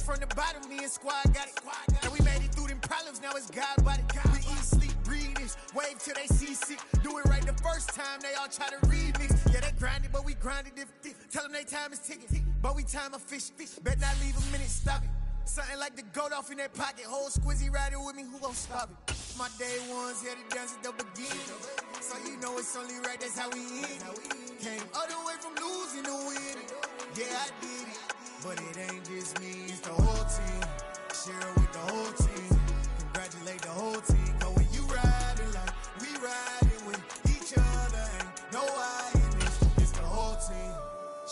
from the bottom, me and squad got it. And we made it through them problems, now it's God body. We eat, sleep, breathe this, wave till they see sick. Do it right the first time, they all try to remix. Yeah, they grinded, but we grinded different. Tell them they time is ticking, but we time a fish. Bet not leave a minute, stop it. Something like the goat off in that pocket. Whole squizzy riding with me, who gon' stop it? My day ones here to dance at the beginning. So you know it's only right, that's how we end. Came all the way from losing to winning. Yeah, I did it, but it ain't just me, it's the whole team. Share it with the whole team. Congratulate the whole team. Cause when you riding like we riding with each other, ain't no I in this. It's the whole team.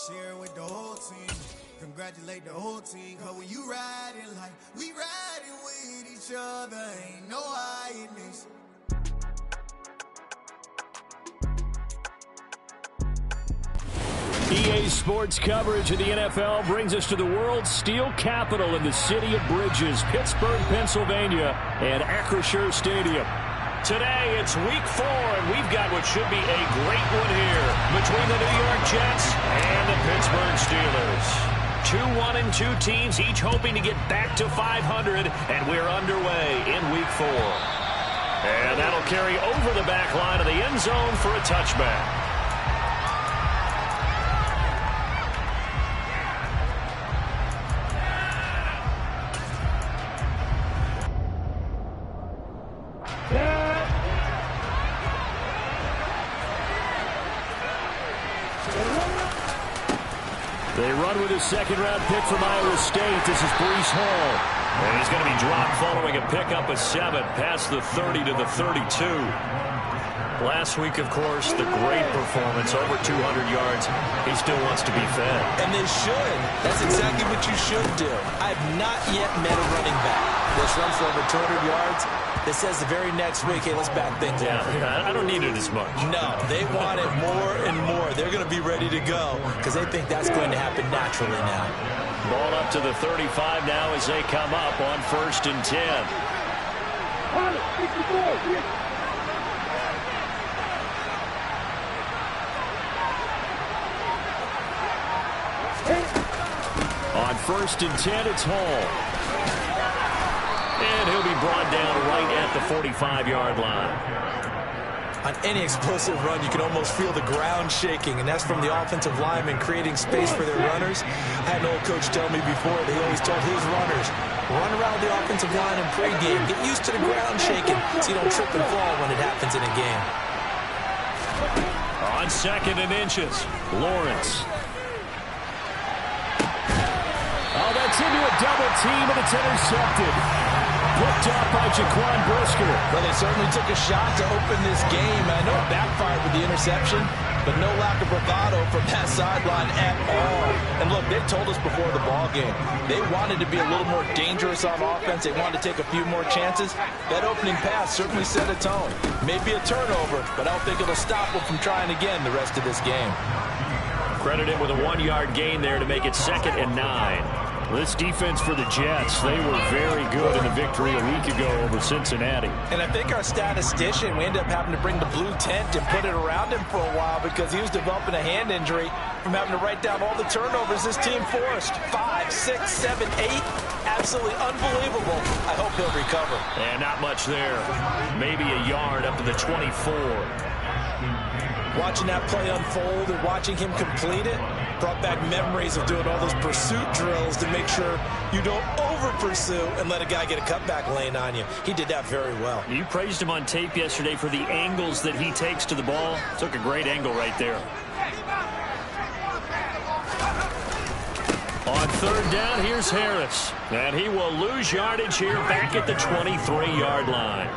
Share it with the whole team. Congratulate the whole team. Cause when you riding like we riding with each other, ain't no I in this. EA Sports coverage of the NFL brings us to the world's steel capital in the city of bridges, Pittsburgh, Pennsylvania, and Acrisure Stadium. Today, it's week 4, and we've got what should be a great one here between the New York Jets and the Pittsburgh Steelers. 2-1-2 teams, each hoping to get back to 500, and we're underway in week 4. And that'll carry over the back line of the end zone for a touchback. They run with a second-round pick from Iowa State. This is Breece Hall. And he's going to be dropped following a pickup of 7 past the 30 to the 32. Last week, of course, the great performance, over 200 yards. He still wants to be fed. And they should. That's exactly what you should do. I've not yet met a running back that's run for over 200 yards that says the very next week, hey, let's back things up. Yeah, I don't need it as much. No, they want it more and more. They're going to be ready to go because they think that's going to happen naturally now. Ball up to the 35 now as they come up on 1st and 10. On 1st and 10, it's Hall. And he'll be brought down right at the 45-yard line. On any explosive run, you can almost feel the ground shaking, and that's from the offensive linemen creating space for their runners. I had an old coach tell me before that he always told his runners, run around the offensive line in pregame. Get used to the ground shaking so you don't trip and fall when it happens in a game. On 2nd and inches, Lawrence. Oh, that's into a double team, and it's intercepted. Picked up by Jaquan Brisker. Well, they certainly took a shot to open this game. I know it backfired with the interception, but no lack of bravado from that sideline at all. And look, they told us before the ball game, they wanted to be a little more dangerous on offense. They wanted to take a few more chances. That opening pass certainly set a tone. Maybe a turnover, but I don't think it'll stop them from trying again the rest of this game. Credited with a 1-yard gain there to make it 2nd and 9. This defense for the Jets, they were very good in the victory a week ago over Cincinnati. And I think our statistician, we ended up having to bring the blue tent and put it around him for a while because he was developing a hand injury from having to write down all the turnovers this team forced. 5, 6, 7, 8. Absolutely unbelievable. I hope he'll recover. And not much there. Maybe a yard up to the 24. Watching that play unfold and watching him complete it brought back memories of doing all those pursuit drills to make sure you don't over-pursue and let a guy get a cutback lane on you. He did that very well. You praised him on tape yesterday for the angles that he takes to the ball. Took a great angle right there. On 3rd down, here's Harris. And he will lose yardage here back at the 23-yard line.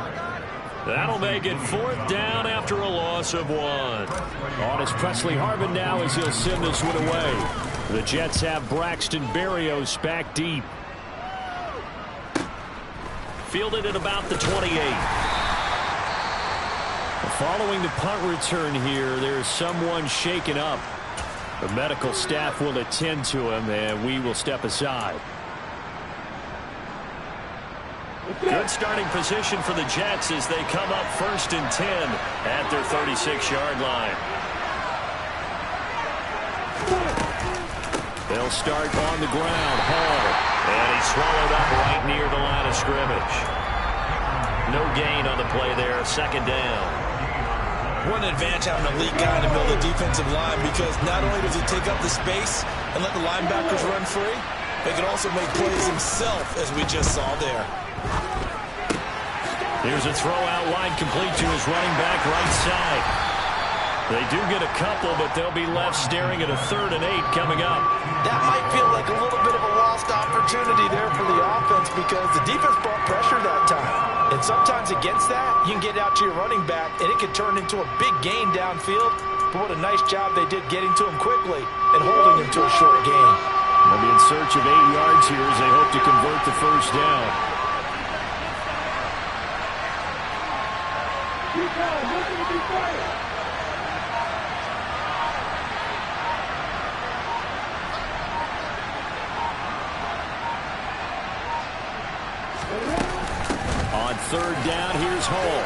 That'll make it 4th down after a loss of 1. On is Presley Harvin now as he'll send this one away. The Jets have Braxton Berrios back deep. Fielded at about the 28. Following the punt return here, there's someone shaken up. The medical staff will attend to him, and we will step aside. Good starting position for the Jets as they come up 1st and 10 at their 36-yard line. They'll start on the ground. Hall. And he scrimmage. No gain on the play there, second down. What an advantage having an elite guy in the middle of the defensive line, because not only does he take up the space and let the linebackers run free, he can also make plays himself, as we just saw there. Here's a throw out wide, complete to his running back right side. They do get a couple, but they'll be left staring at a 3rd and 8 coming up. That might feel like a little bit of a lost opportunity there for the offense, because the defense brought pressure that time. And sometimes against that, you can get out to your running back, and it can turn into a big gain downfield. But what a nice job they did getting to him quickly and holding him to a short gain. They'll be in search of 8 yards here as they hope to convert the first down. On 3rd down, here's Hall.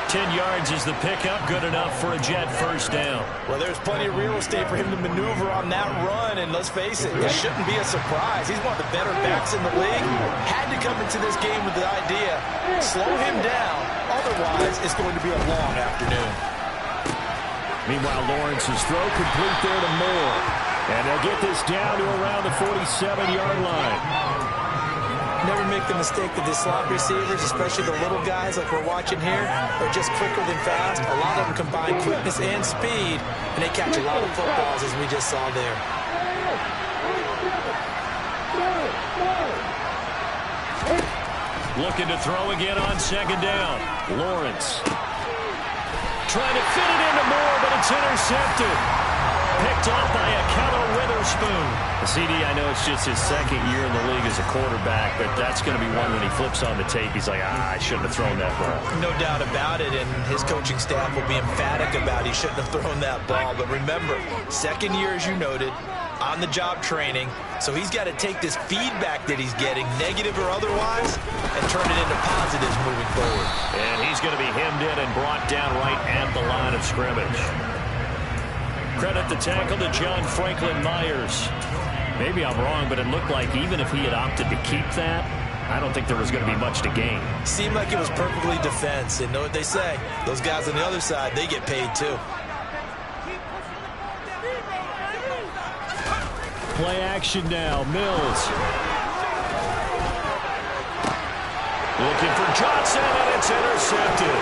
10 yards is the pickup, good enough for a Jet first down. Well, there's plenty of real estate for him to maneuver on that run, and let's face it, it shouldn't be a surprise. He's one of the better backs in the league. Had to come into this game with the idea, slow him down, otherwise it's going to be a long afternoon. Meanwhile, Lawrence's throw complete there to Moore. And they'll get this down to around the 47-yard line. Never make the mistake that the slot receivers, especially the little guys like we're watching here, are just quicker than fast. A lot of them combine quickness and speed, and they catch a lot of footballs, as we just saw there. Looking to throw again on 2nd down. Lawrence trying to fit it into Moore, but it's intercepted. Picked off by a Keller Witherspoon. CD, I know it's just his 2nd year in the league as a quarterback, but that's going to be one when he flips on the tape. He's like, I shouldn't have thrown that ball. No doubt about it, and his coaching staff will be emphatic about he shouldn't have thrown that ball. But remember, 2nd year, as you noted, on-the-job training, so he's got to take this feedback that he's getting, negative or otherwise, and turn it into positives moving forward. And he's going to be hemmed in and brought down right at the line of scrimmage. Credit the tackle to John Franklin Myers. Maybe I'm wrong, but it looked like even if he had opted to keep that, I don't think there was going to be much to gain. Seemed like it was perfectly defense, and know what they say, those guys on the other side, they get paid too. Play action now, Mills. Looking for Johnson, and it's intercepted.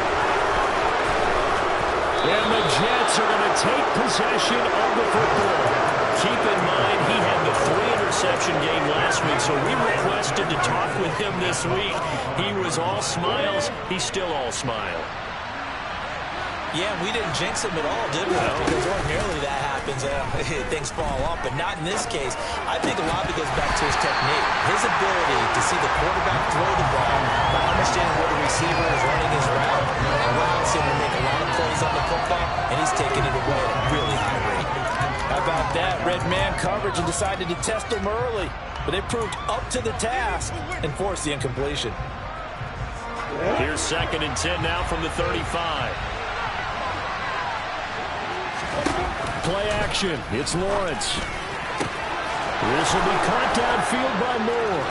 And the Jets are going to take possession of the football. Keep in mind, he had the 3-interception game last week, so we requested to talk with him this week. He was all smiles. He's still all smile. Yeah, we didn't jinx him at all, did we? No. Because ordinarily that happens, things fall off, but not in this case. I think a lot of it goes back to his technique. His ability to see the quarterback throw the ball, by understanding where the receiver is running his route, allows him to make a lot of plays on the football, and he's taking it away at a really high rate. How about that? Red man coverage and decided to test him early, but they proved up to the task and forced the incompletion. Here's 2nd and 10 now from the 35. Play action. It's Lawrence. This will be caught downfield by Moore.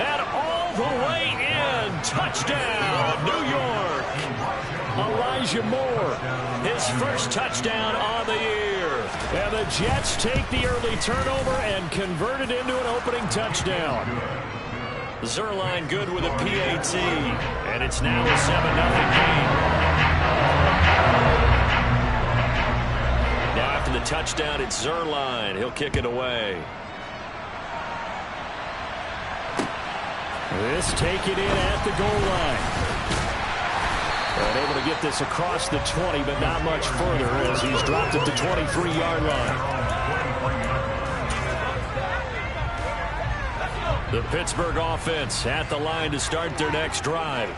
And all the way in. Touchdown, New York. Elijah Moore, his first touchdown on the year. And the Jets take the early turnover and convert it into an opening touchdown. Zerline good with a PAT. And it's now a 7-0 game. Now after the touchdown, it's Zerline. He'll kick it away. This taken in at the goal line. And able to get this across the 20, but not much further as he's dropped at the 23-yard line. The Pittsburgh offense at the line to start their next drive.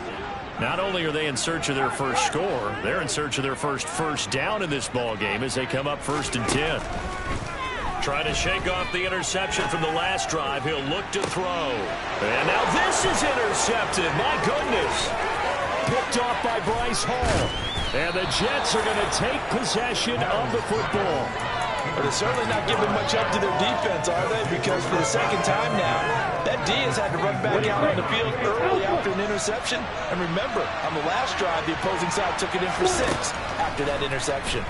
Not only are they in search of their first score, they're in search of their first down in this ball game as they come up 1st and 10. Trying to shake off the interception from the last drive. He'll look to throw. And now this is intercepted. My goodness. Picked off by Bryce Hall. And the Jets are going to take possession of the football. But they're certainly not giving much help to their defense, are they? Because for the second time now, that D has had to run back out on the field early after an interception. And remember, on the last drive, the opposing side took it in for 6 after that interception.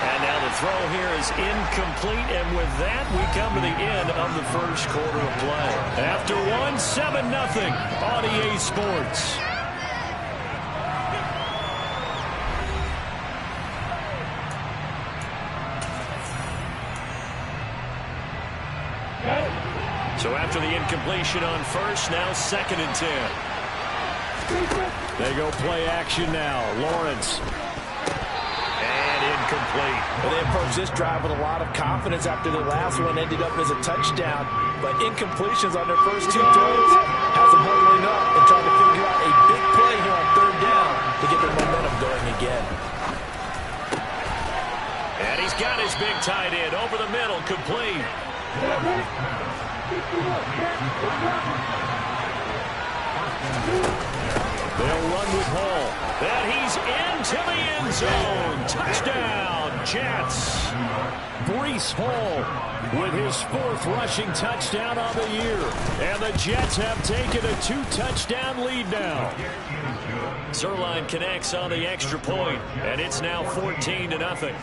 And now the throw here is incomplete, and with that, we come to the end of the first quarter of play. After one, 7-0 on EA Sports. So after the incompletion on first, now 2nd and 10. They go play action now. Lawrence. And incomplete. Well, they approached this drive with a lot of confidence after the last one ended up as a touchdown. But incompletions on their first 2 throws has them huddling up and trying to figure out a big play here on 3rd down to get their momentum going again. And he's got his big tight end over the middle, complete. They'll run with Hall. And he's into the end zone. Touchdown, Jets. Breece Hall with his 4th rushing touchdown on the year. And the Jets have taken a 2-touchdown lead now. Zerline connects on the extra point, and it's now 14-0.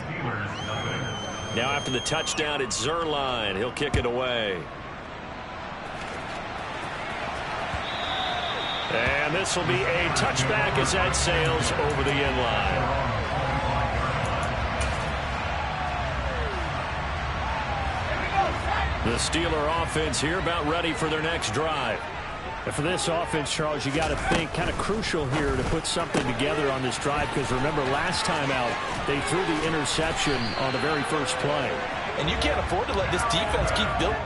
Now after the touchdown, it's Zerline. He'll kick it away. And this will be a touchback as that sails over the end line. The Steeler offense here about ready for their next drive. And for this offense, Charles, you got to think kind of crucial here to put something together on this drive, because remember last time out they threw the interception on the very first play. And you can't afford to let this defense keep building.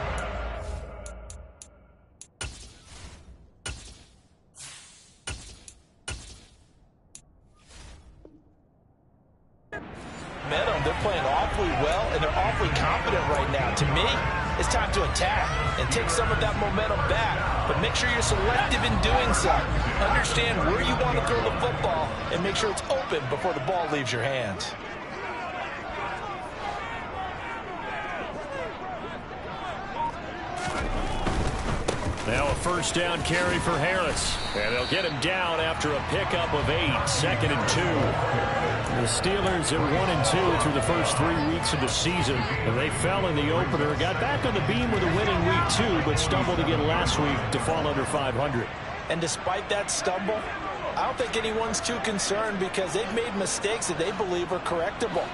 They're playing awfully well, and they're awfully confident right now. To me, it's time to attack and take some of that momentum back, but make sure you're selective in doing so. Understand where you want to throw the football and make sure it's open before the ball leaves your hands. Now a 1st down carry for Harris. And they'll get him down after a pickup of 8. 2nd and 2. The Steelers are 1-2 through the first 3 weeks of the season. And they fell in the opener. Got back on the beam with a winning week 2, but stumbled again last week to fall under 500. And despite that stumble, I don't think anyone's too concerned because they've made mistakes that they believe are correctable.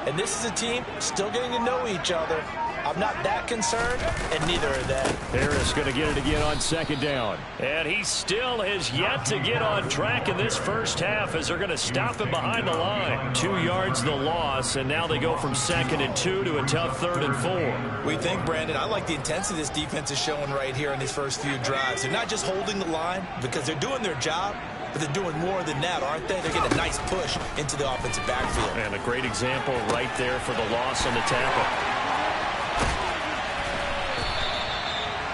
And this is a team still getting to know each other. I'm not that concerned, and neither are they. Harris going to get it again on 2nd down. And he still has yet to get on track in this first half as they're going to stop him behind the line. 2 yards the loss, and now they go from 2nd and 2 to a tough 3rd and 4. We think, Brandon, I like the intensity this defense is showing right here in these first few drives. They're not just holding the line because they're doing their job, but they're doing more than that, aren't they? They're getting a nice push into the offensive backfield. And a great example right there for the loss on the tackle.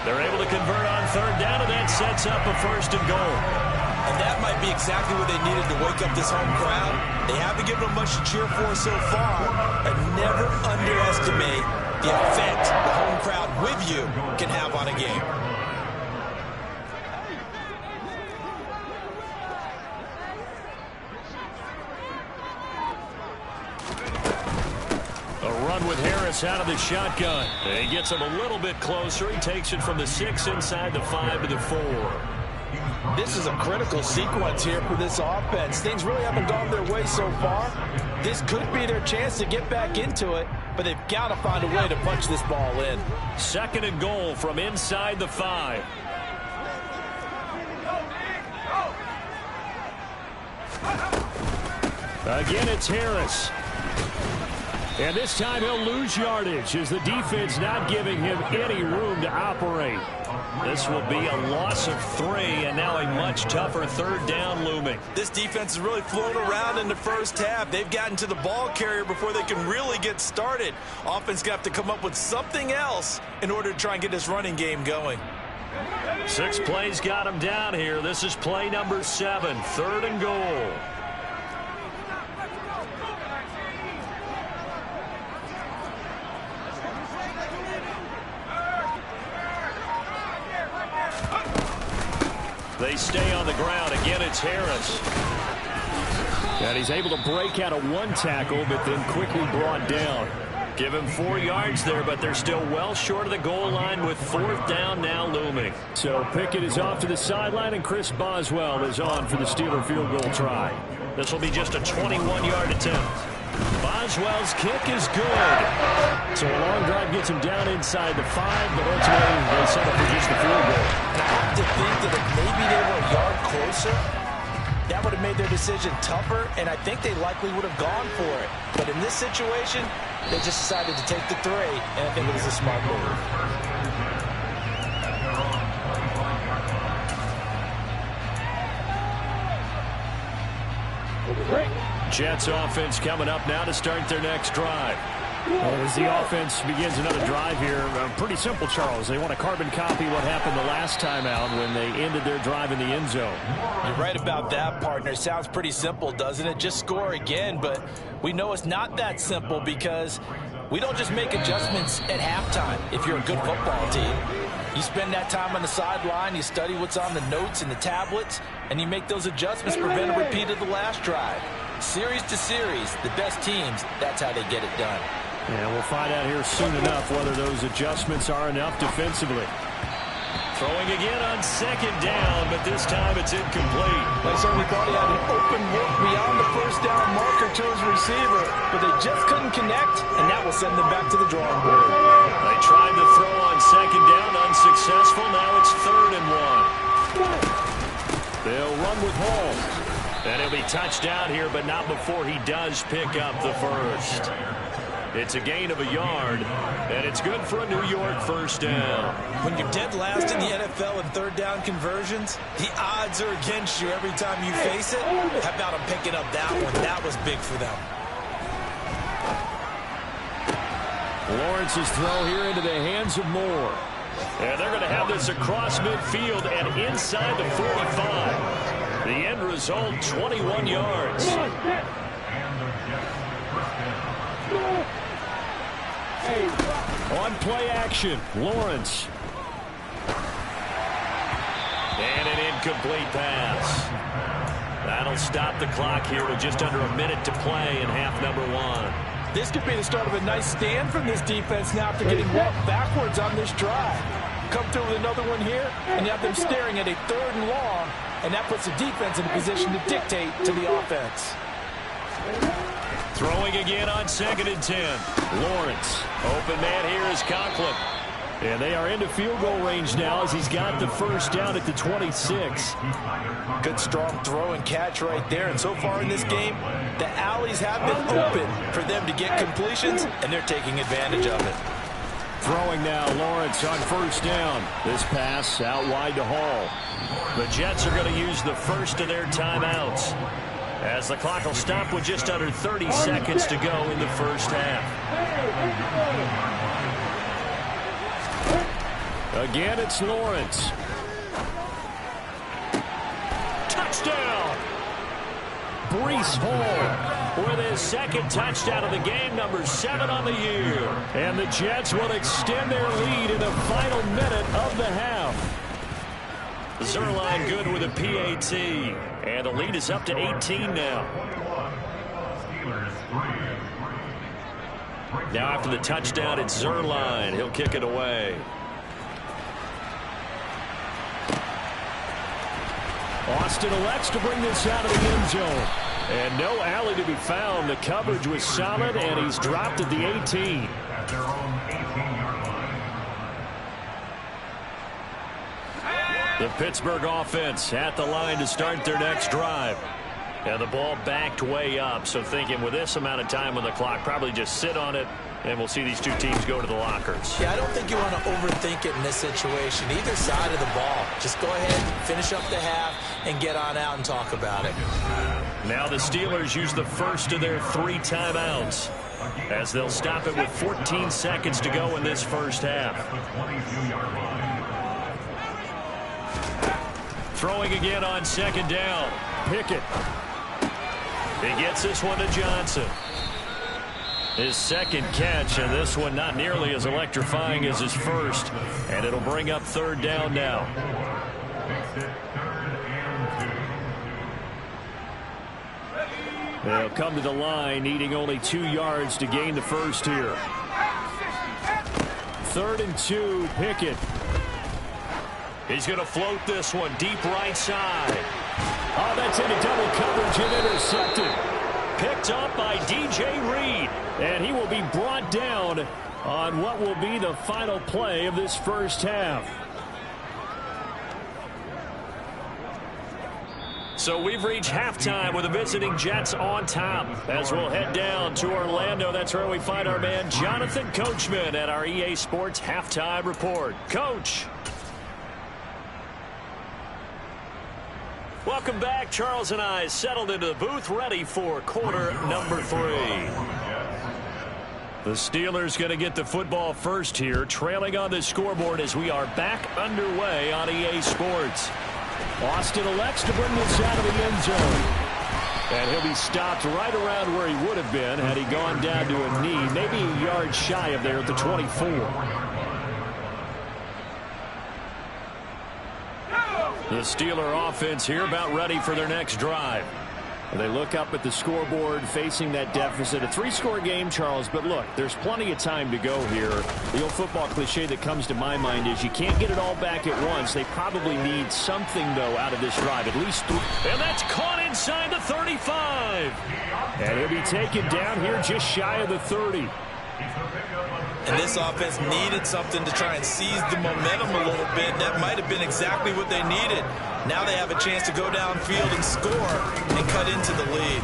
They're able to convert on 3rd down, and that sets up a 1st and goal. And that might be exactly what they needed to wake up this home crowd. They haven't given them much to cheer for so far, and never underestimate the effect the home crowd with you can have on a game. A run with Harris out of the shotgun. And he gets him a little bit closer. He takes it from the 6 inside the 5 to the 4. This is a critical sequence here for this offense. Things really haven't gone their way so far. This could be their chance to get back into it, but they've got to find a way to punch this ball in. 2nd and goal from inside the 5. Again, it's Harris. And this time he'll lose yardage as the defense not giving him any room to operate. This will be a loss of 3, and now a much tougher 3rd down looming. This defense has really flown around in the first half. They've gotten to the ball carrier before they can really get started. Offense going to have to come up with something else in order to try and get this running game going. 6 plays got him down here. This is play number 7, 3rd and goal. They stay on the ground. Again, it's Harris. And he's able to break out of one tackle, but then quickly brought down. Give him 4 yards there, but they're still well short of the goal line with 4th down now looming. So Pickett is off to the sideline, and Chris Boswell is on for the Steeler field goal try. This will be just a 21-yard attempt. Boswell's kick is good. So a long drive gets him down inside the 5, but ultimately they settle for just the field goal. And I have to think that if maybe they were a yard closer, that would have made their decision tougher, and I think they likely would have gone for it. But in this situation, they just decided to take the 3, and I think it was a smart move. Jets offense coming up now to start their next drive. Well, as the offense begins another drive here, pretty simple, Charles. They want to carbon copy what happened the last time out when they ended their drive in the end zone. You're right about that, partner. Sounds pretty simple, doesn't it? Just score again, but we know it's not that simple because we don't just make adjustments at halftime if you're a good football team. You spend that time on the sideline, you study what's on the notes and the tablets, and you make those adjustments, prevent a repeat of the last drive. Series to series, the best teams, that's how they get it done. Yeah, we'll find out here soon enough whether those adjustments are enough defensively. Throwing again on 2nd down, but this time it's incomplete. They certainly thought he had an open look beyond the 1st down marker to his receiver, but they just couldn't connect, and that will send them back to the drawing board. They tried to throw on 2nd down, unsuccessful. Now it's 3rd and 1. They'll run with Hall. And he'll be touched out here, but not before he does pick up the first. It's a gain of a yard, and it's good for a New York 1st down. When you're dead last in the NFL in 3rd down conversions, the odds are against you every time you face it. How about them picking up that one? That was big for them. Lawrence's throw here into the hands of Moore. And they're going to have this across midfield and inside the 45. The end result, 21 yards. On play action, Lawrence. And an incomplete pass. That'll stop the clock here with just under a minute to play in half number 1. This could be the start of a nice stand from this defense now after getting walked backwards on this drive. Come through with another one here, and you have them staring at a 3rd and long, and that puts the defense in a position to dictate to the offense. Throwing again on 2nd and 10. Lawrence. Open man here is Conklin. And they are into field goal range now as he's got the 1st down at the 26. Good strong throw and catch right there. And so far in this game, the alleys have been open for them to get completions, and they're taking advantage of it. Throwing now, Lawrence on 1st down. This pass out wide to Hall. The Jets are going to use the first of their timeouts, as the clock will stop with just under 30 seconds to go in the 1st half. Again, it's Lawrence. Touchdown! Breece Hall with his 2nd touchdown of the game, number 7 on the year. And the Jets will extend their lead in the final minute of the half. Zerline good with a PAT. And the lead is up to 18 now. Now after the touchdown, it's Zerline. He'll kick it away. Austin elects to bring this out of the end zone. And no alley to be found. The coverage was solid, and he's dropped at the 18. The Pittsburgh offense at the line to start their next drive. And the ball backed way up, so thinking with this amount of time on the clock, probably just sit on it, and we'll see these two teams go to the lockers. Yeah, I don't think you want to overthink it in this situation. Either side of the ball. Just go ahead, finish up the half, and get on out and talk about it. Now the Steelers use the first of their 3 timeouts, as they'll stop it with 14 seconds to go in this 1st half. Throwing again on 2nd down. Pickett. He gets this one to Johnson. His 2nd catch, and this one not nearly as electrifying as his first. And it'll bring up 3rd down now. They'll come to the line, needing only 2 yards to gain the first here. 3rd and 2, Pickett. He's going to float this one deep right side. Oh, that's into double coverage and intercepted. Picked up by DJ Reed. And he will be brought down on what will be the final play of this first half. So we've reached halftime with the visiting Jets on top. As we'll head down to Orlando, that's where we find our man Jonathan Coachman at our EA Sports Halftime Report. Coach. Welcome back. Charles and I settled into the booth, ready for quarter number 3. The Steelers going to get the football first here, trailing on the scoreboard as we are back underway on EA Sports. Austin elects to bring this out of the end zone. And he'll be stopped right around where he would have been had he gone down to a knee, maybe a yard shy of there at the 24. The Steeler offense here about ready for their next drive. They look up at the scoreboard facing that deficit. A 3-score game, Charles, but look, there's plenty of time to go here. The old football cliche that comes to my mind is you can't get it all back at once. They probably need something, though, out of this drive, at least 3. And that's caught inside the 35. And he'll be taken down here just shy of the 30. And this offense needed something to try and seize the momentum a little bit. That might have been exactly what they needed. Now they have a chance to go downfield and score and cut into the lead.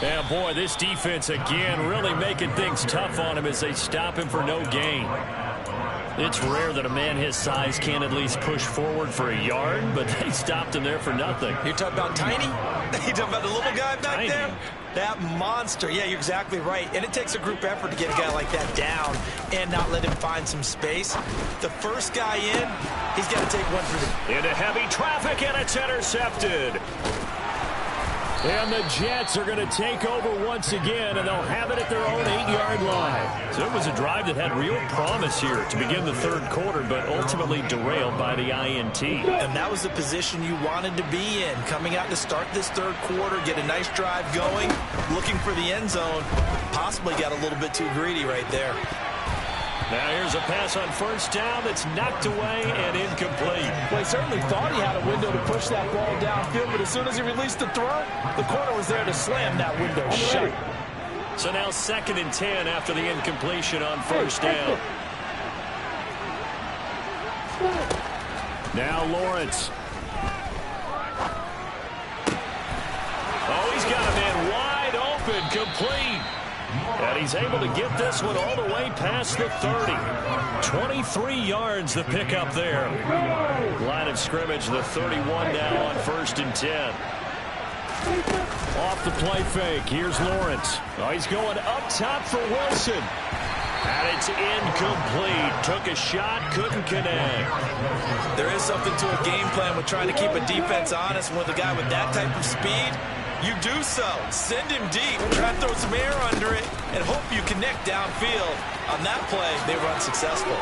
Yeah, boy, this defense again really making things tough on him as they stop him for no gain. It's rare that a man his size can't at least push forward for a yard, but they stopped him there for nothing. You're talking about Tiny? You're talking about the little guy back Tiny. there? That monster. Yeah, you're exactly right. And it takes a group effort to get a guy like that down and not let him find some space. The first guy in, he's got to take one for the... Into heavy traffic, and it's intercepted. And the Jets are going to take over once again, and they'll have it at their own 8-yard line. So it was a drive that had real promise here to begin the 3rd quarter, but ultimately derailed by the INT. And that was the position you wanted to be in. Coming out to start this 3rd quarter, get a nice drive going, looking for the end zone. Possibly got a little bit too greedy right there. Now here's a pass on 1st down that's knocked away and incomplete. Well, he certainly thought he had a window to push that ball downfield, but as soon as he released the throw, the corner was there to slam that window shut. So now 2nd and 10 after the incompletion on 1st down. Now Lawrence. Oh, he's got a man wide open, complete. And he's able to get this one all the way past the 30. 23 yards the pickup there. Line of scrimmage, the 31 now on 1st and 10. Off the play fake. Here's Lawrence. Oh, he's going up top for Wilson. And it's incomplete. Took a shot, couldn't connect. There is something to a game plan with trying to keep a defense honest. With a guy with that type of speed, you do so. Send him deep. Try to throw some air under it and hope you connect downfield. On that play, they were unsuccessful.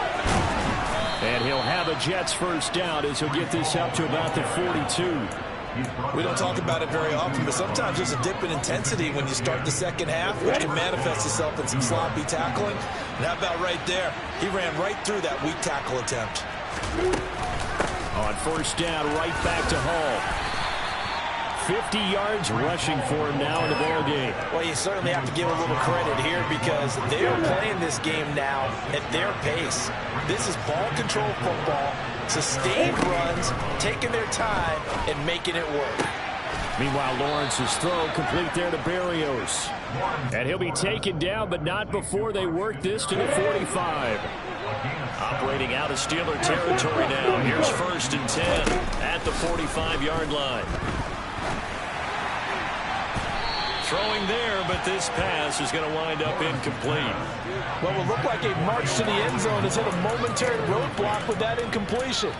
And he'll have a Jets 1st down as he'll get this up to about the 42. We don't talk about it very often, but sometimes there's a dip in intensity when you start the 2nd half, which can manifest itself in some sloppy tackling. And how about right there? He ran right through that weak tackle attempt. On 1st down, right back to Hall. 50 yards rushing for him now in the ball game. Well, you certainly have to give a little credit here because they are playing this game now at their pace. This is ball control football, sustained runs, taking their time, and making it work. Meanwhile, Lawrence's throw complete there to Berrios. And he'll be taken down, but not before they work this to the 45. Operating out of Steeler territory now. Here's 1st and 10 at the 45-yard line. Throwing there, but this pass is going to wind up incomplete. Well, it will look like a march to the end zone has hit a momentary roadblock with that incompletion.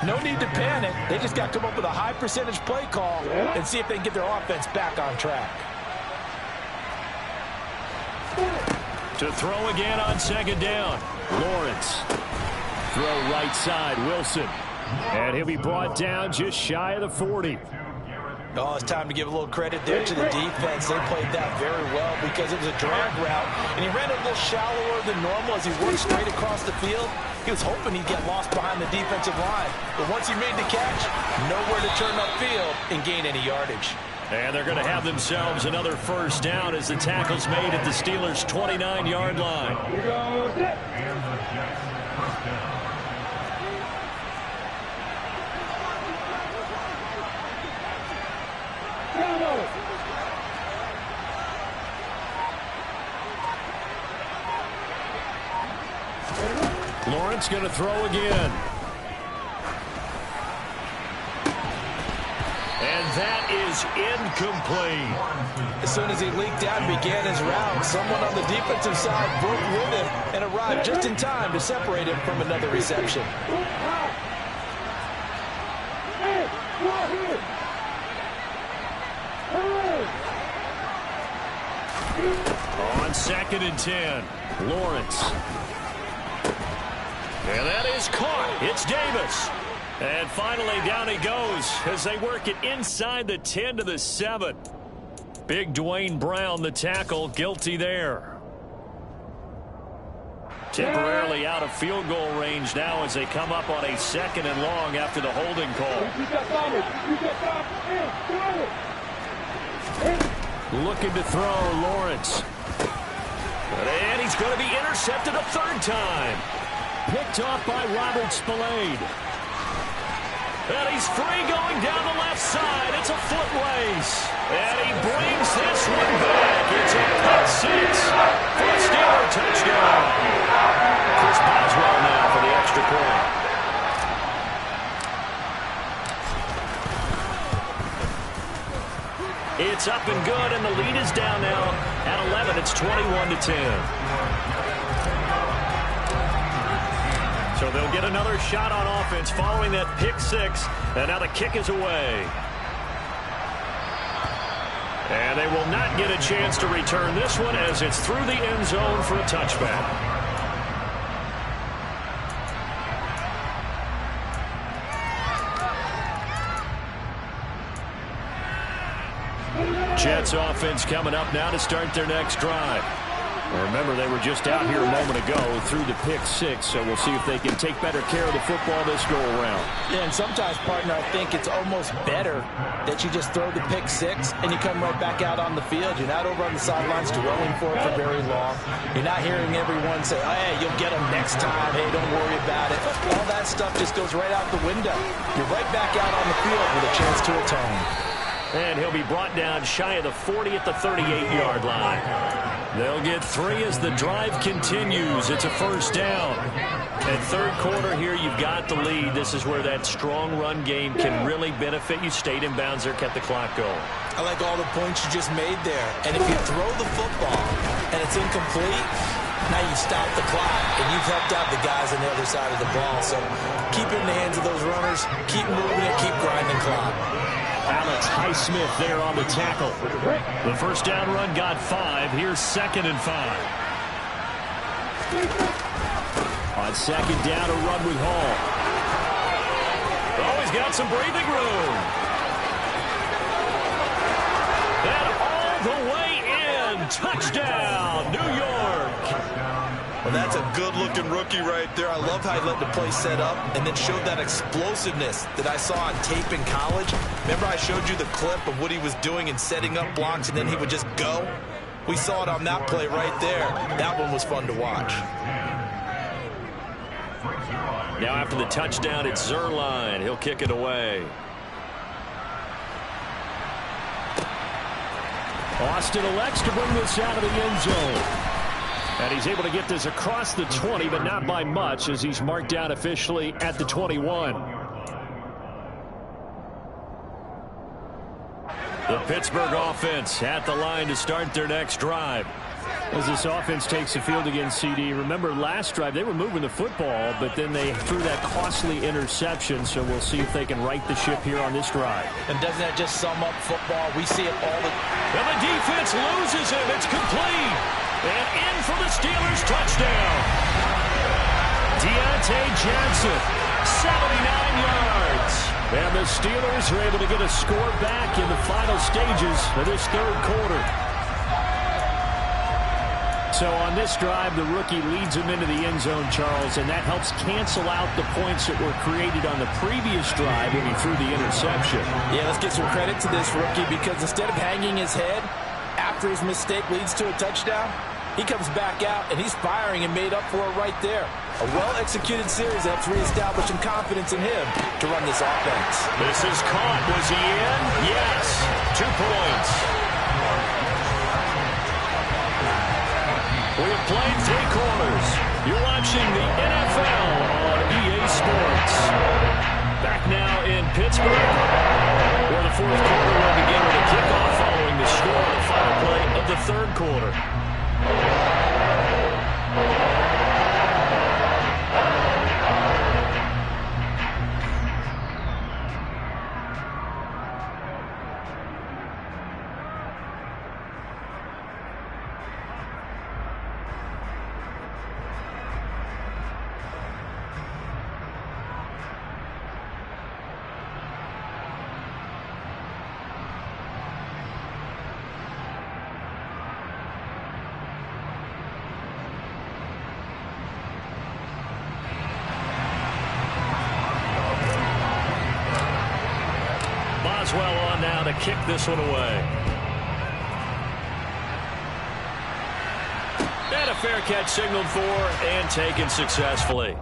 No need to panic. They just got to come up with a high percentage play call and see if they can get their offense back on track. To throw again on 2nd down. Lawrence. Throw right side, Wilson. And he'll be brought down just shy of the 40. Oh, it's time to give a little credit there to the defense. They played that very well because it was a drag route, and he ran it a little shallower than normal as he worked straight across the field. He was hoping he'd get lost behind the defensive line, but once he made the catch, nowhere to turn upfield and gain any yardage. And they're going to have themselves another first down as the tackle's made at the Steelers' 29-yard line. Lawrence going to throw again. And that is incomplete. As soon as he leaked out and began his route, someone on the defensive side broke with him and arrived just in time to separate him from another reception. On 2nd and 10, Lawrence. And that is caught. It's Davis. And finally, down he goes as they work it inside the 10 to the 7. Big Dwayne Brown, the tackle, guilty there. Temporarily out of field goal range now as they come up on a 2nd and long after the holding call. Looking to throw, Lawrence. And he's going to be intercepted a 3rd time. Picked off by Robert Spillane. And he's free going down the left side. It's a foot race. And he brings this one back. It's a pick 6 for a Steeler touchdown. Chris Boswell now for the extra point. It's up and good, and the lead is down now at 11. It's 21-10. So they'll get another shot on offense following that pick 6, and now the kick is away. And they will not get a chance to return this one as it's through the end zone for a touchback. Jets offense coming up now to start their next drive. Remember, they were just out here a moment ago through the pick 6, so we'll see if they can take better care of the football this go-around. Yeah, and sometimes, partner, I think it's almost better that you just throw the pick 6 and you come right back out on the field. You're not over on the sidelines dwelling for it for very long. You're not hearing everyone say, oh, hey, you'll get them next time. Hey, don't worry about it. All that stuff just goes right out the window. You're right back out on the field with a chance to atone. And he'll be brought down shy of the 40 at the 38-yard line. They'll get 3 as the drive continues. It's a first down. And 3rd quarter here, you've got the lead. This is where that strong run game can really benefit you. Stayed in bounds there, kept the clock going. I like all the points you just made there. And if you throw the football and it's incomplete, now you stop the clock, and you've helped out the guys on the other side of the ball. So keep it in the hands of those runners. Keep moving it. Keep grinding clock. Alex Highsmith there on the tackle. The first down run got 5. Here's 2nd and 5. On 2nd down, a run with Hall. Oh, he's got some breathing room. And all the way in. Touchdown, New York. Well, that's a good-looking rookie right there. I love how he let the play set up and then showed that explosiveness that I saw on tape in college. Remember I showed you the clip of what he was doing and setting up blocks, and then he would just go? We saw it on that play right there. That one was fun to watch. Now after the touchdown, it's Zerline. He'll kick it away. Austin elects to bring this out of the end zone. And he's able to get this across the 20, but not by much as he's marked down officially at the 21. The Pittsburgh offense at the line to start their next drive. As this offense takes the field against CD, remember last drive they were moving the football, but then they threw that costly interception, so we'll see if they can right the ship here on this drive. And doesn't that just sum up football? We see it all the time. And the defense loses him. It's complete. And in for the Steelers touchdown. Deontay Johnson, 79 yards. And the Steelers are able to get a score back in the final stages of this third quarter. So on this drive, the rookie leads him into the end zone, Charles, and that helps cancel out the points that were created on the previous drive when he threw the interception. Yeah, let's give some credit to this rookie because instead of hanging his head after his mistake leads to a touchdown, he comes back out and he's firing and made up for it right there. A well-executed series that helps reestablish some confidence in him to run this offense. This is caught. Was he in? Yes. 2 points. We have played 3 quarters. You're watching the NFL on EA Sports. Back now in Pittsburgh, where the fourth quarter will begin with a kickoff following the score on the final play of the third quarter. Well on now to kick this one away. And a fair catch signaled for and taken successfully.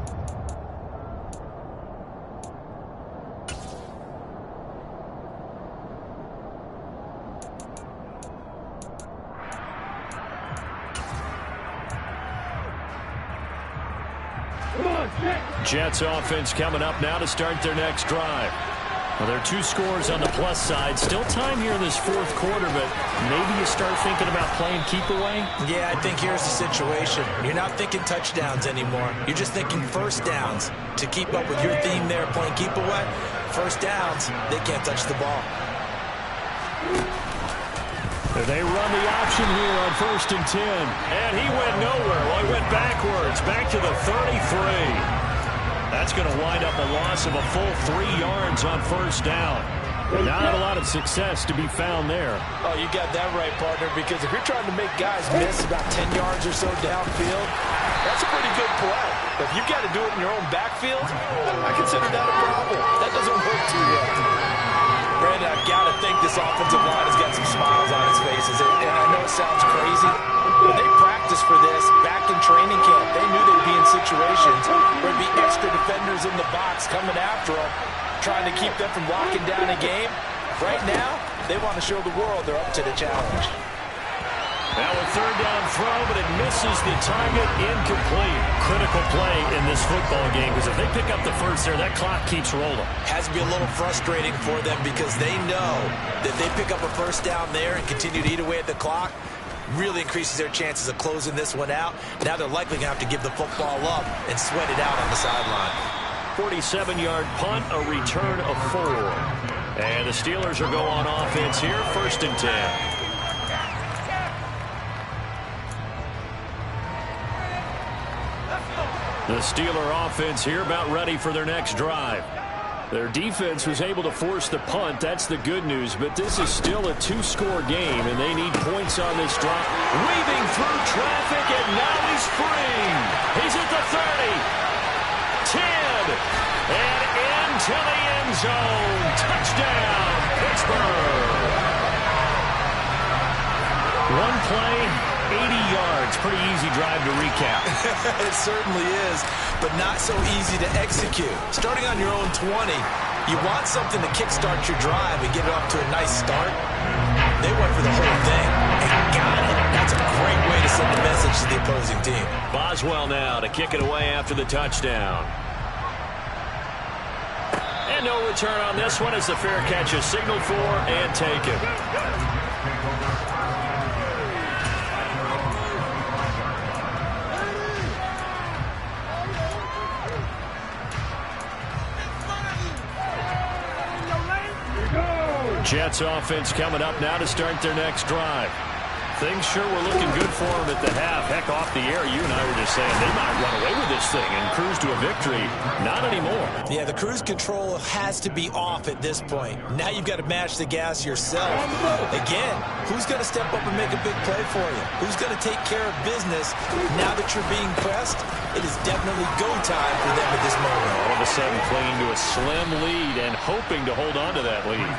Jets offense coming up now to start their next drive. Well, there are 2 scores on the plus side. Still time here in this fourth quarter, but maybe you start thinking about playing keep away? Yeah, I think here's the situation. You're not thinking touchdowns anymore. You're just thinking first downs. To keep up with your theme there, playing keep away, first downs, they can't touch the ball. They run the option here on 1st and 10. And he went nowhere. Well, he went backwards, back to the 33. That's going to wind up a loss of a full 3 yards on first down. Not a lot of success to be found there. Oh, you got that right, partner, because if you're trying to make guys miss about 10 yards or so downfield, that's a pretty good play. But if you've got to do it in your own backfield, I consider that a problem. That doesn't work too well. Brandon, I've got to think this offensive line has got some smiles on its faces. And I know it sounds crazy, but they practiced for this back in training camp. They knew they'd be in situations where there'd be extra defenders in the box coming after them, trying to keep them from locking down a game. Right now, they want to show the world they're up to the challenge. Now a third down throw, but it misses the target, incomplete. Critical play in this football game, because if they pick up the first there, that clock keeps rolling. Has to be a little frustrating for them because they know that they pick up a first down there and continue to eat away at the clock, really increases their chances of closing this one out. Now they're likely going to have to give the football up and sweat it out on the sideline. 47-yard punt, a return of 4. And the Steelers are going on offense here, 1st and 10. The Steeler offense here about ready for their next drive. Their defense was able to force the punt. That's the good news, but this is still a 2-score game, and they need points on this drive. Weaving through traffic, and now he's free. He's at the 30, 10, and into the end zone. Touchdown, Pittsburgh. One play, 80 yards. Pretty easy drive to recap. It certainly is, but not so easy to execute. Starting on your own 20, you want something to kickstart your drive and get it off to a nice start. They went for the whole thing and got it. That's a great way to send a message to the opposing team. Boswell now to kick it away after the touchdown. And no return on this one as the fair catch is signaled for and taken. Jets offense coming up now to start their next drive. Things sure were looking good for them at the half. Heck, off the air, you and I were just saying they might run away with this thing and cruise to a victory. Not anymore. Yeah, the cruise control has to be off at this point. Now you've got to mash the gas yourself. Again, who's going to step up and make a big play for you? Who's going to take care of business now that you're being pressed? It is definitely go time for them at this moment. All of a sudden clinging to a slim lead and hoping to hold on to that lead.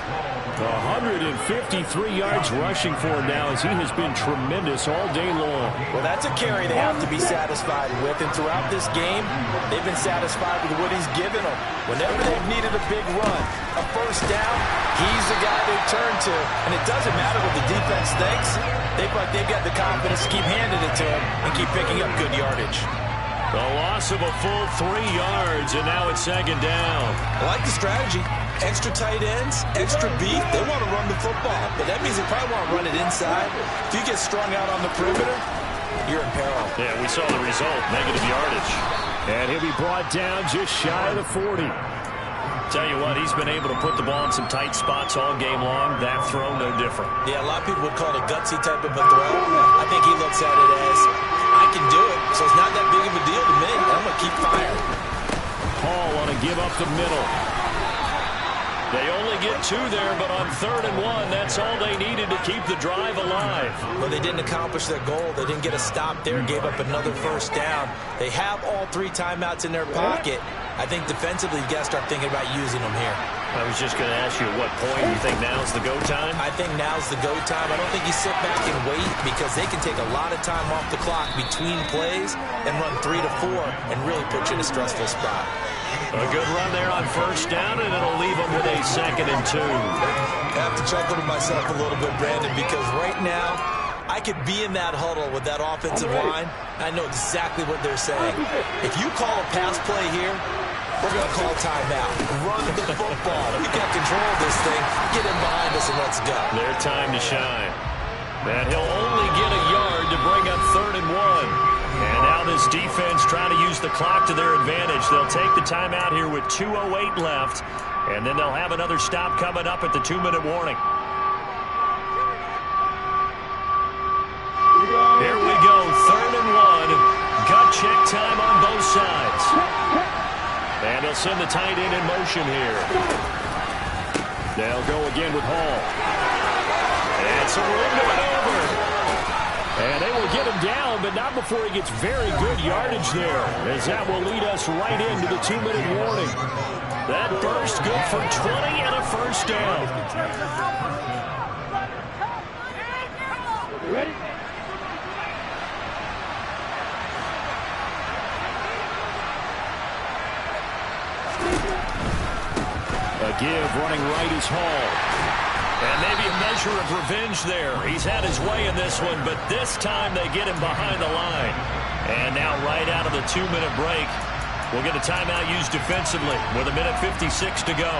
153 yards rushing for him now as he has been tremendous all day long. Well, that's a carry they have to be satisfied with, and throughout this game, they've been satisfied with what he's given them. Whenever they've needed a big run, a first down, he's the guy they turn to, and it doesn't matter what the defense thinks. They've got the confidence to keep handing it to him and keep picking up good yardage. The loss of a full 3 yards, and now it's second down. I like the strategy. Extra tight ends, extra beef. They want to run the football, but that means they probably want to run it inside. If you get strung out on the perimeter, you're in peril. Yeah, we saw the result, negative yardage. And he'll be brought down just shy of the 40. Tell you what, he's been able to put the ball in some tight spots all game long. That throw, no different. Yeah, a lot of people would call it a gutsy type of a throw. I think he looks at it as, I can do it, so it's not that big of a deal to me. I'm going to keep firing. Hall want to give up the middle. They only get 2 there, but on 3rd and 1, that's all they needed to keep the drive alive. But they didn't accomplish their goal. They didn't get a stop there, gave up another first down. They have all 3 timeouts in their pocket. I think defensively, you've got to start thinking about using them here. I was just going to ask you at what point you think now's the go time? I think now's the go time. I don't think you sit back and wait because they can take a lot of time off the clock between plays and run 3 to 4 and really put you in a stressful spot. A good run there on first down, and it'll leave them with a 2nd and 2. I have to chuckle to myself a little bit, Brandon, because right now I could be in that huddle with that offensive line. I know exactly what they're saying. If you call a pass play here, we're going to call timeout. Run the football. We've got control of this thing. Get in behind us and let's go. Their time to shine. And he'll only get a yard to bring up 3rd and 1. And now this defense trying to use the clock to their advantage. They'll take the timeout here with 2:08 left. And then they'll have another stop coming up at the 2-minute warning. Here we go, 3rd and 1. Gut check time on both sides. And they'll send the tight end in motion here. They'll go again with Hall. And some room to maneuver. And they will get him down, but not before he gets very good yardage there, as that will lead us right into the 2-minute warning. That burst good for 20 and a first down. Ready? A give running right is Hall. And maybe a measure of revenge there. He's had his way in this one, but this time they get him behind the line. And now right out of the 2-minute break, we'll get a timeout used defensively with 1:56 to go.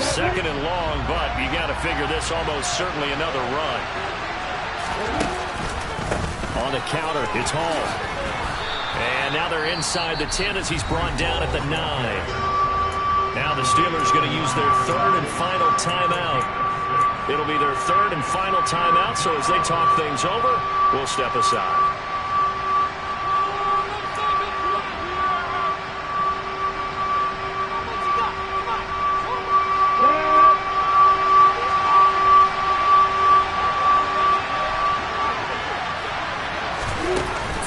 Second and long, but you got to figure this almost certainly another run. On the counter, it's Hall. And now they're inside the 10 as he's brought down at the 9. Now the Steelers going to use their 3rd and final timeout. It'll be their 3rd and final timeout, so as they talk things over, we'll step aside.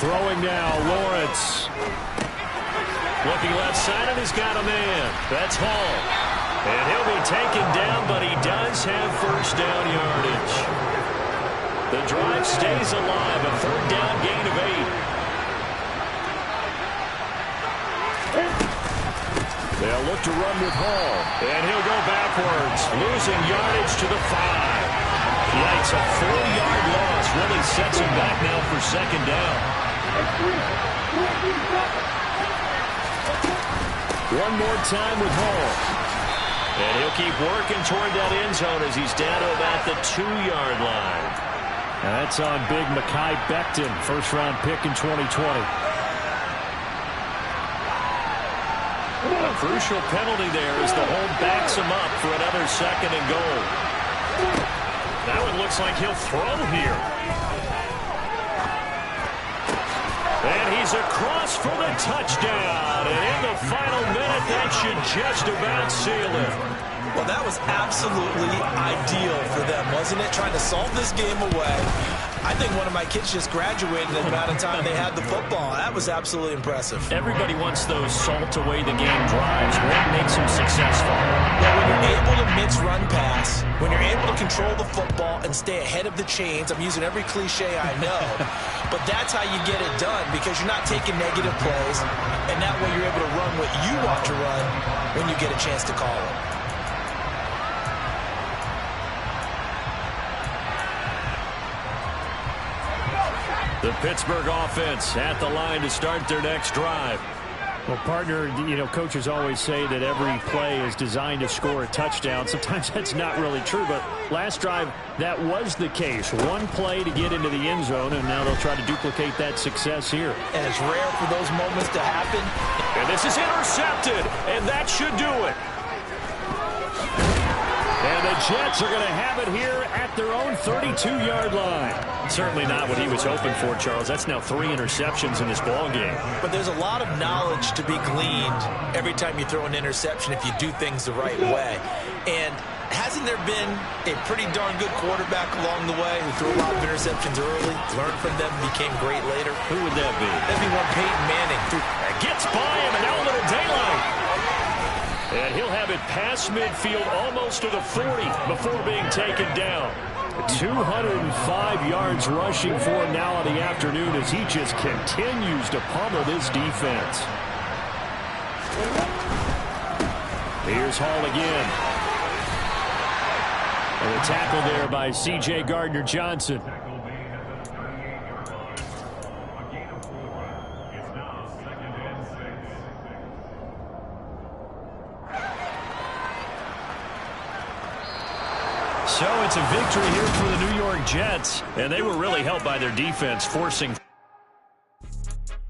Throwing now, Lawrence. Looking left side, and he's got a man. That's Hall. And he'll be taken down, but he does have first down yardage. The drive stays alive, a 3rd down gain of 8. They'll look to run with Hall. And he'll go backwards, losing yardage to the 5. Yikes, a 4-yard loss really sets him back now for 2nd down. One more time with Hall. And he'll keep working toward that end zone as he's down to about the 2-yard line. That's on big Mekhi Becton, first-round pick in 2020. A crucial penalty there as the hold backs him up for another 2nd and goal. That one looks like he'll throw here. And he's across for the touchdown. And in the final minute, that should just about seal it. Well, that was absolutely ideal for them, wasn't it? Trying to salt this game away. I think one of my kids just graduated in the amount of time they had the football. That was absolutely impressive. Everybody wants those salt-away-the-game drives. What makes them successful? Well, when you're able to mix run pass, when you're able to control the football and stay ahead of the chains, I'm using every cliche I know, but that's how you get it done because you're not taking negative plays, and that way you're able to run what you want to run when you get a chance to call it. The Pittsburgh offense at the line to start their next drive. Well, partner, coaches always say that every play is designed to score a touchdown. Sometimes that's not really true, but last drive, that was the case. One play to get into the end zone, and now they'll try to duplicate that success here. And it's rare for those moments to happen. And this is intercepted, and that should do it. And the Jets are going to have it here at their own 32-yard line. Certainly not what he was hoping for, Charles. That's now 3 interceptions in this ball game. But there's a lot of knowledge to be gleaned every time you throw an interception if you do things the right way. And hasn't there been a pretty darn good quarterback along the way who threw a lot of interceptions early, learned from them, became great later? Who would that be? That'd be one Peyton Manning. That gets by him, and now a little daylight. And he'll have it past midfield almost to the 40 before being taken down. 205 yards rushing for him now in the afternoon as he just continues to pummel this defense. Here's Hall again. And a tackle there by C.J. Gardner-Johnson. So it's a victory here for the New York Jets, and they were really helped by their defense, forcing